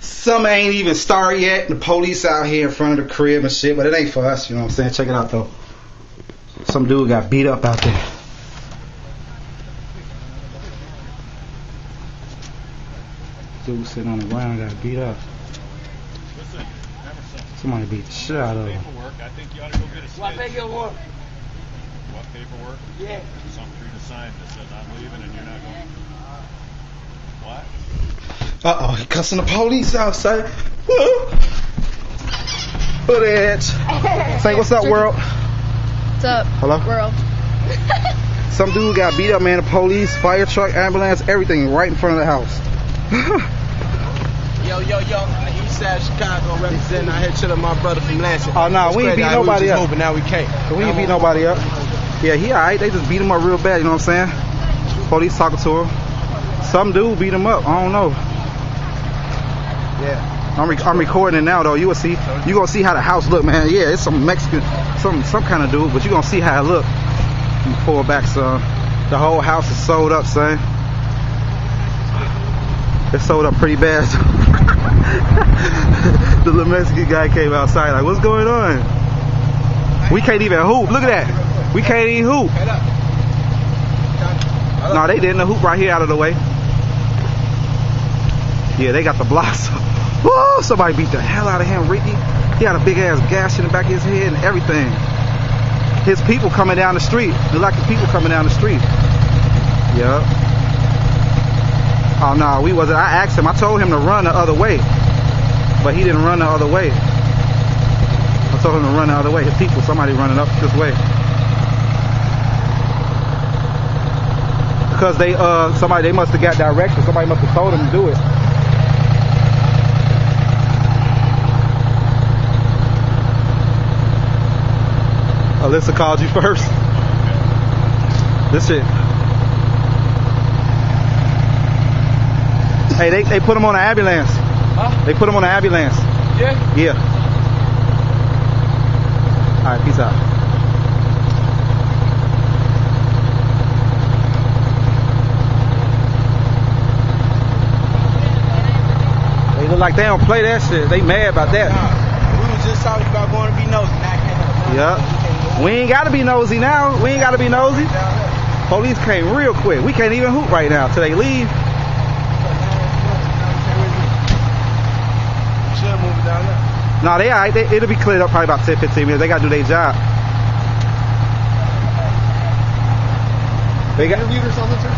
Some ain't even started yet. The police out here in front of the crib and shit, but it ain't for us, you know what I'm saying? Check it out though. Some dude got beat up out there. Dude sitting on the ground got beat up. Somebody beat the shit out of him. I think you ought to go get a What paperwork? What paperwork? Yeah. Something for you to sign that says I'm leaving and you're not going. What? Uh-oh, he cussing the police outside. Put it. Say what's up, world? What's up? Hello? World. Some dude got beat up, man. The police, fire truck, ambulance, everything right in front of the house. Yo, east side Chicago representing. I had shit on my brother from Lansing. Oh, no, we ain't beat nobody up. But now we can't. We ain't beat nobody up. Yeah, he alright. They just beat him up real bad, you know what I'm saying? Police talking to him. Some dude beat him up. I don't know. Yeah. I'm recording it now, though. You will see. You gonna see how the house look, man. Yeah, it's some Mexican, some kind of dude, but you gonna see how it look. You pull back, son. The whole house is sold up, son. It's sold up pretty bad. The little Mexican guy came outside like, what's going on? We can't even hoop. Look at that. We can't even hoop. No, they didn't. The hoop right here out of the way. Yeah, they got the blocks. Whoa, somebody beat the hell out of him, Ricky. He had a big ass gash in the back of his head and everything. His people coming down the street. Look like the people coming down the street. Yep. Oh no, we wasn't. I asked him. I told him to run the other way, but he didn't run the other way. I told him to run the other way. His people, somebody running up this way. Because they must have got directions. Somebody must have told him to do it. Alyssa called you first. This shit. Hey, they put him on an ambulance. Huh? They put him on an ambulance. Yeah? Yeah. Alright, peace out. They look like they don't play that shit. They mad about that. Nah, we was just talking about going to be nosy. Yeah. We ain't gotta be nosy now. We ain't gotta be nosy. Police came real quick. We can't even hoop right now till they leave. No, they alright. It'll be cleared up probably about 10-15 minutes. They gotta do their job. They got interviewed or something, sir?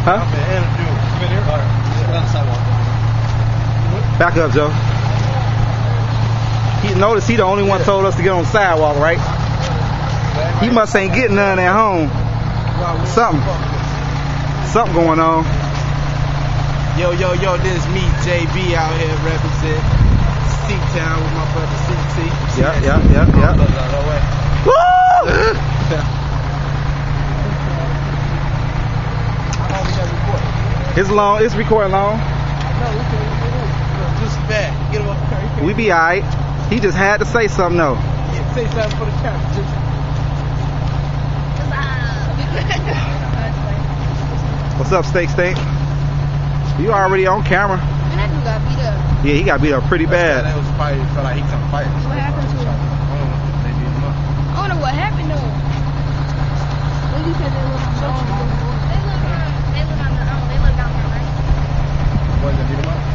Huh? Come in here. All right. On the sidewalk. Back up, Joe. He noticed he the only one told us to get on the sidewalk, right? He must ain't getting none at home. Something going on. Yo, this is me, JB out here representing C-Town with my brother CT. Yeah. It's long. It's recording long. Just bad. Get him up there. We be alright. He just had to say something though. Yeah, say something for the camera. What's up, Steak? You already on camera. And that dude got beat up. Yeah, he got beat up pretty bad. That was fight. Felt like he couldn't fight. What happened to him? They beat him up. I don't know what happened though. Well, he said they live on their own. They live on their own, right? What, they beat him up?